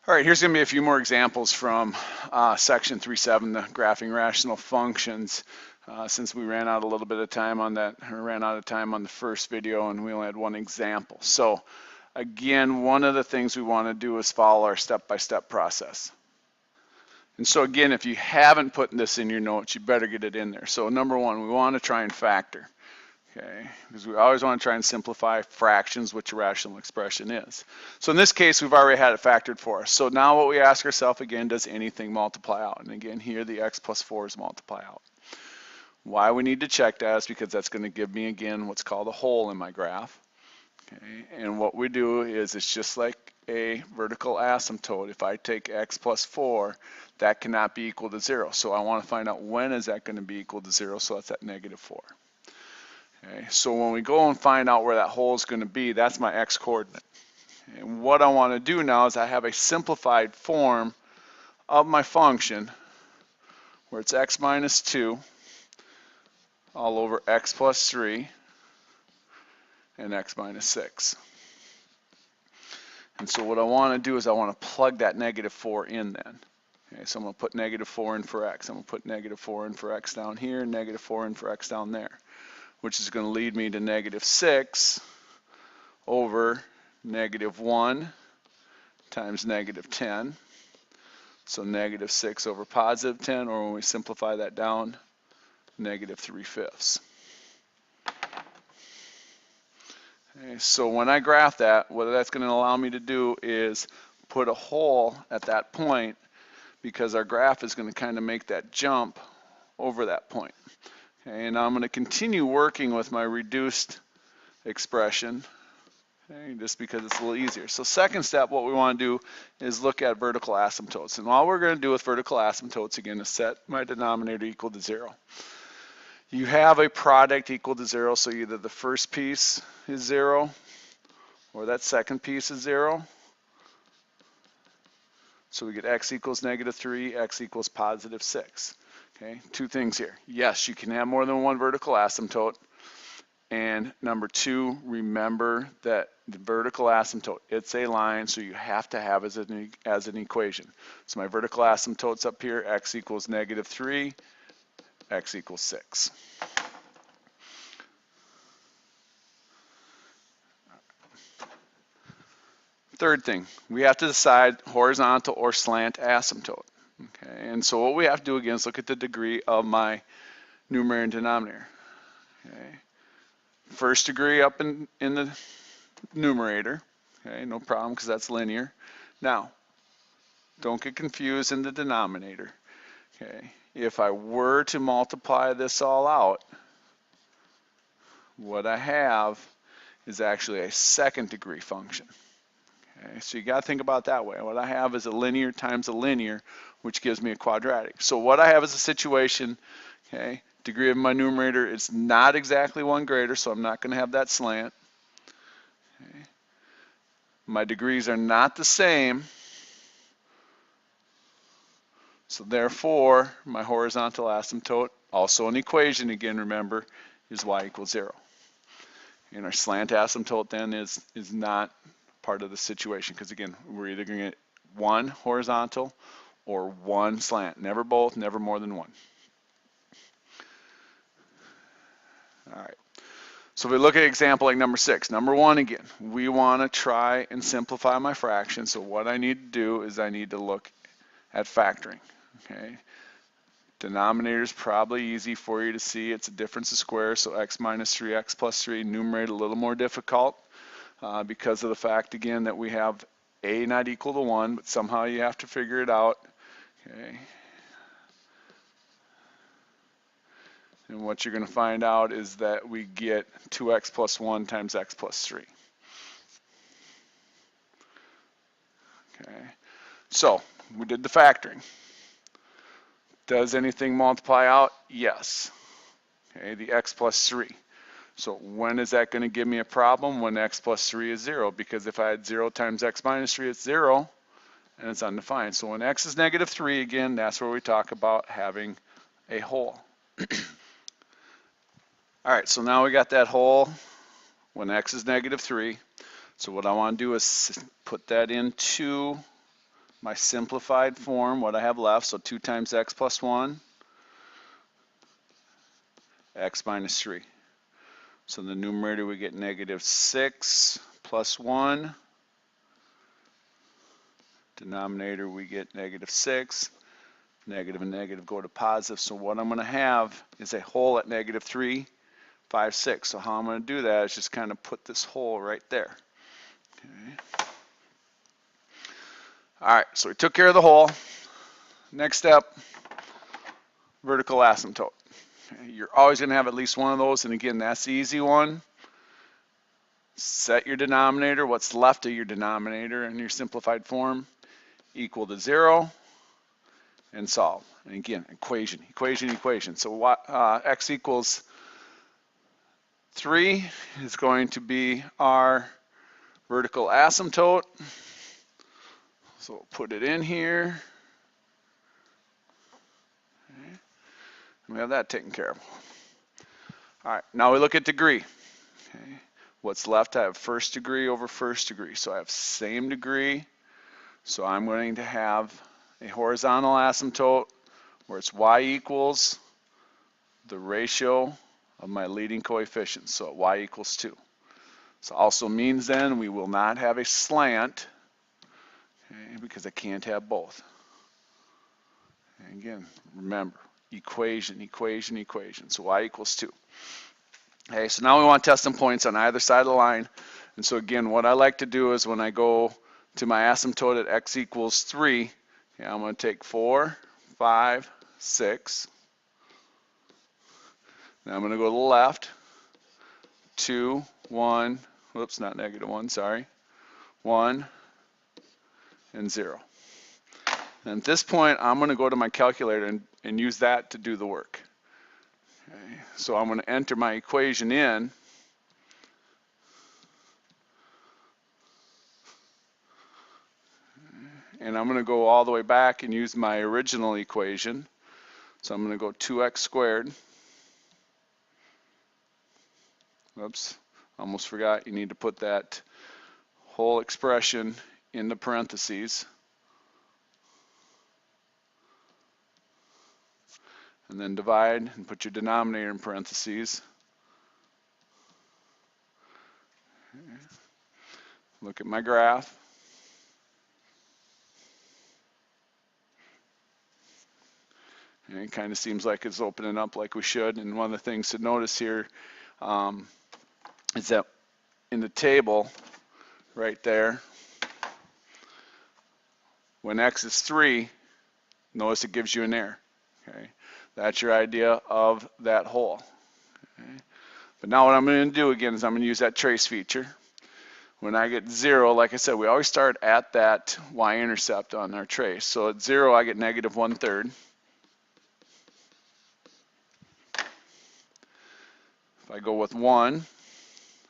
All right, here's going to be a few more examples from section 3.7, the graphing rational functions. Since we ran out a little bit of time on that, or ran out of time on the first video, and we only had one example. So again, one of the things we want to do is follow our step-by-step process. And so again, if you haven't put this in your notes, you better get it in there. So number one, we want to try and factor. Okay, because we always want to try and simplify fractions, which a rational expression is. So in this case, we've already had it factored for us. So now what we ask ourselves again, does anything multiply out? And again, here the x plus 4's multiply out. Why we need to check that is because that's going to give me again what's called a hole in my graph. Okay, and what we do is it's just like a vertical asymptote. If I take x plus 4, that cannot be equal to 0. So I want to find out when is that going to be equal to 0, so that's at negative 4. Okay, so when we go and find out where that hole is going to be, that's my x coordinate. And what I want to do now is I have a simplified form of my function where it's x minus 2 all over x plus 3 and x minus 6. And so what I want to do is I want to plug that negative 4 in then. Okay, so I'm going to put negative 4 in for x. I'm going to put negative 4 in for x down here, negative 4 in for x down there, which is going to lead me to negative 6 over negative 1 times negative 10. So negative 6 over positive 10, or when we simplify that down, negative 3/5. Okay, so when I graph that, what that's going to allow me to do is put a hole at that point, because our graph is going to kind of make that jump over that point. Okay, and I'm going to continue working with my reduced expression, okay, just because it's a little easier. So second step, what we want to do is look at vertical asymptotes. And all we're going to do with vertical asymptotes, again, is set my denominator equal to 0. You have a product equal to 0, so either the first piece is 0 or that second piece is 0. So we get x equals negative 3, x equals positive 6. Okay, two things here. Yes, you can have more than one vertical asymptote. And number two, remember that the vertical asymptote, it's a line, so you have to have it as an equation. So my vertical asymptote's up here, x equals negative 3, x equals 6. Third thing, we have to decide horizontal or slant asymptote. Okay, and so what we have to do again is look at the degree of my numerator and denominator. Okay, first degree up in the numerator. Okay, no problem because that's linear. Now, don't get confused in the denominator. Okay, if I were to multiply this all out, what I have is actually a second degree function. Okay, so you got to think about it that way. What I have is a linear times a linear, which gives me a quadratic. So what I have is a situation, okay, degree of my numerator is not exactly 1 greater, so I'm not going to have that slant. Okay. My degrees are not the same, so therefore my horizontal asymptote, also an equation again, remember, is y equals 0. And our slant asymptote then is not part of the situation, because again, we're either going to get one horizontal or one slant, never both, never more than one. All right, so if we look at example like number 6, number 1 again, we want to try and simplify my fraction. So what I need to do is I need to look at factoring. Okay, denominator is probably easy for you to see. It's a difference of squares, so x minus 3, x plus 3. Numerator a little more difficult. Because of the fact, again, that we have a not equal to 1, but somehow you have to figure it out. Okay. And what you're going to find out is that we get 2x plus 1 times x plus 3. Okay. So we did the factoring. Does anything multiply out? Yes. Okay, the x plus 3. So when is that going to give me a problem? When x plus 3 is 0, because if I had 0 times x minus 3, it's 0, and it's undefined. So when x is negative 3, again, that's where we talk about having a hole. All right, so now we got that hole when x is negative 3. So what I want to do is put that into my simplified form, what I have left, so 2 times x plus 1, x minus 3. So in the numerator we get negative 6 plus 1. Denominator we get negative 6. Negative and negative go to positive. So what I'm going to have is a hole at negative 3, 5, 6. So how I'm going to do that is just kind of put this hole right there. Okay. All right, so we took care of the hole. Next step, vertical asymptote. Okay. You're always going to have at least one of those, and again, that's the easy one. Set your denominator, what's left of your denominator in your simplified form, equal to 0, and solve. And again, equation, equation, equation. So what, x equals 3 is going to be our vertical asymptote. So we'll put it in here. Okay. And we have that taken care of. All right, now we look at degree. Okay. What's left, I have first degree over first degree. So I have same degree. So I'm going to have a horizontal asymptote where it's y equals the ratio of my leading coefficients. So y equals 2. So also means then we will not have a slant, okay, because I can't have both. And again, remember, equation, equation, equation. So y equals 2. Okay, so now we want to test some points on either side of the line. And so again, what I like to do is when I go to my asymptote at x equals 3, okay, I'm going to take 4, 5, 6. Now I'm going to go to the left. 2, 1, whoops, not negative 1, sorry. 1, and 0. And at this point, I'm going to go to my calculator and use that to do the work. Okay, so I'm going to enter my equation in. And I'm going to go all the way back and use my original equation. So I'm going to go 2x squared. Oops, almost forgot. You need to put that whole expression in the parentheses. And then divide and put your denominator in parentheses. Okay. Look at my graph. And it kind of seems like it's opening up like we should. And one of the things to notice here is that in the table right there, when x is 3, notice it gives you an error. Okay. That's your idea of that hole. Okay. But now what I'm going to do again is I'm going to use that trace feature. When I get 0, like I said, we always start at that y-intercept on our trace. So at 0, I get negative 1/3. If I go with 1,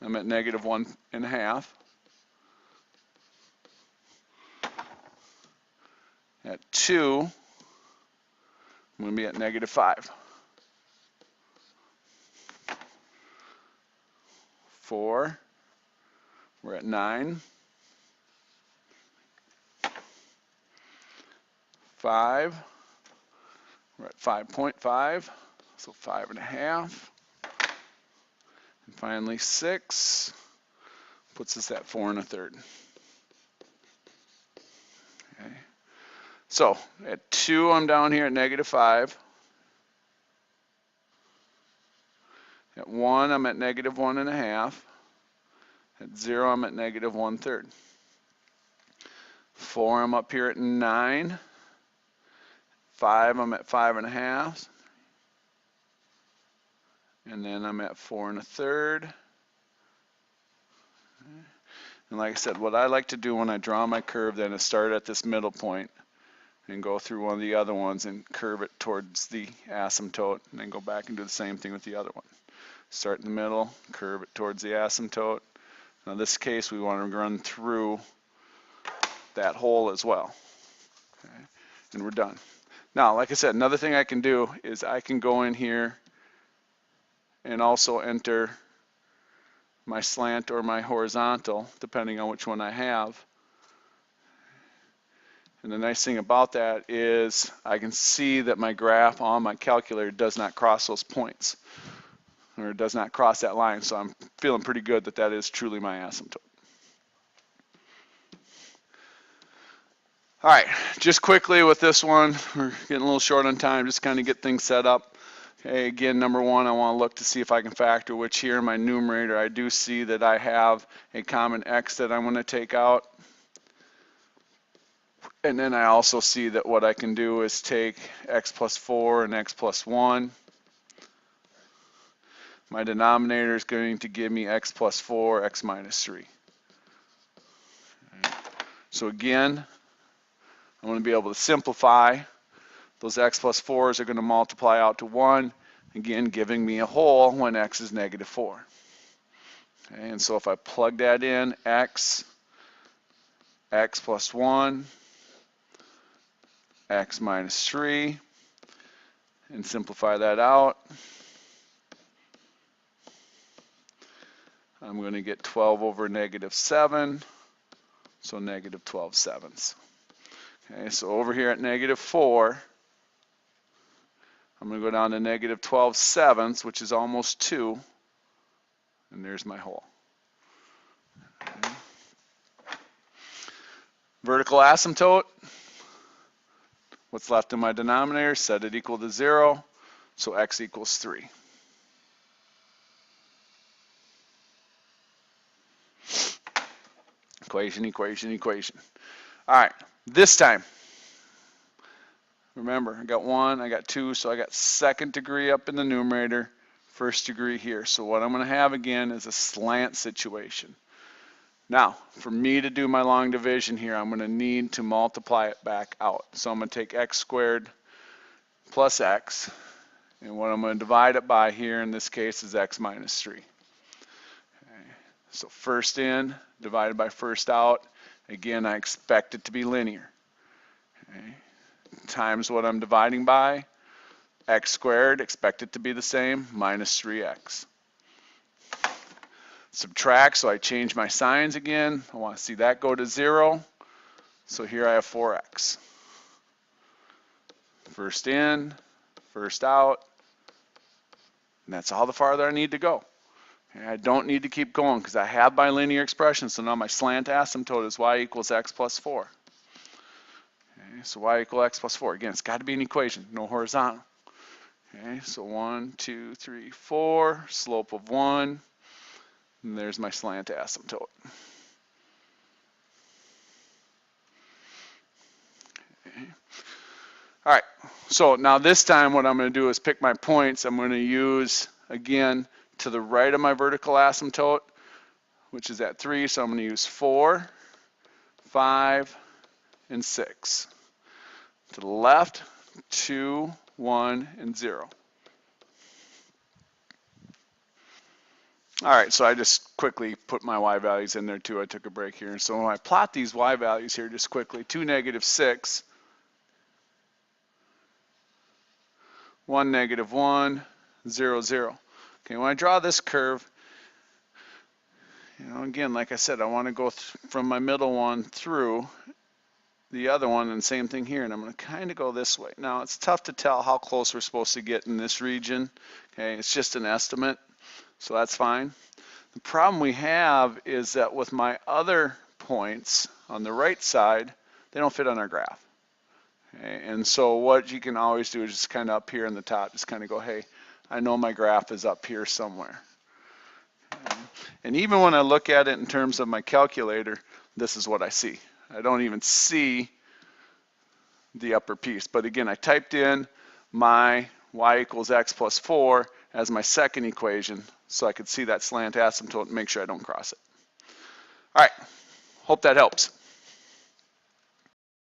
I'm at negative 1.5. At 2, I'm going to be at negative 5. 4, we're at 9. 5, we're at 5.5, so 5.5. And finally 6 puts us at 4 1/3. Okay. So at 2, I'm down here at negative 5. At 1, I'm at negative 1.5. At 0, I'm at negative 1/3. 4, I'm up here at 9. 5, I'm at 5.5. And then I'm at 4 1/3. And like I said, what I like to do when I draw my curve then is start at this middle point and go through one of the other ones and curve it towards the asymptote, and then go back and do the same thing with the other one. Start in the middle, curve it towards the asymptote. Now in this case, we want to run through that hole as well. Okay. And we're done. Now, like I said, another thing I can do is I can go in here and also enter my slant or my horizontal, depending on which one I have. And the nice thing about that is I can see that my graph on my calculator does not cross those points, or it does not cross that line. So I'm feeling pretty good that that is truly my asymptote. All right, just quickly with this one, we're getting a little short on time, just kind of get things set up. Okay, again, number one, I want to look to see if I can factor, which here in my numerator, I do see that I have a common x that I'm going to take out. And then I also see that what I can do is take x plus 4 and x plus 1. My denominator is going to give me x plus 4, x minus 3. So again, I'm going to be able to simplify. Those x plus 4s are going to multiply out to 1, again giving me a whole when x is negative 4. Okay, and so if I plug that in, x plus 1, x minus 3, and simplify that out, I'm going to get 12 over negative 7, so negative 12 sevenths. Okay, so over here at negative 4, I'm going to go down to negative 12 sevenths, which is almost 2, and there's my whole. Okay. Vertical asymptote, what's left in my denominator, set it equal to 0, so x equals 3. Equation, equation, equation. All right, this time, remember, I got 1, I got 2, so I got second degree up in the numerator, first degree here. So what I'm going to have again is a slant situation. Now, for me to do my long division here, I'm going to need to multiply it back out. So I'm going to take x squared plus x, and what I'm going to divide it by here in this case is x minus 3. Okay. So first in divided by first out. Again, I expect it to be linear. Okay. Times what I'm dividing by, x squared, expect it to be the same, minus 3x. Subtract, so I change my signs again. I want to see that go to 0. So here I have 4x. First in, first out, and that's all the farther I need to go. Okay, I don't need to keep going because I have my linear expression, so now my slant asymptote is y equals x plus 4. Okay, so y equals x plus 4. Again, it's got to be an equation, no horizontal. Okay, so 1, 2, 3, 4, slope of 1, and there's my slant asymptote. Okay. All right, so now this time what I'm going to do is pick my points. I'm going to use, again, to the right of my vertical asymptote, which is at 3, so I'm going to use 4, 5, and 6. To the left, 2, 1, and 0. All right, so I just quickly put my y values in there too. I took a break here. So when I plot these y values here just quickly, 2, negative 6, 1, negative 1, 0, 0. Okay, when I draw this curve, again, like I said, I want to go from my middle one through the other one, and same thing here, and I'm going to kind of go this way. Now, it's tough to tell how close we're supposed to get in this region. Okay, it's just an estimate, so that's fine. The problem we have is that with my other points on the right side, they don't fit on our graph. Okay, and so what you can always do is just kind of up here in the top, just kind of go, hey, I know my graph is up here somewhere. Okay. And even when I look at it in terms of my calculator, this is what I see. I don't even see the upper piece. But again, I typed in my y equals x plus 4 as my second equation so I could see that slant asymptote and make sure I don't cross it. All right, hope that helps.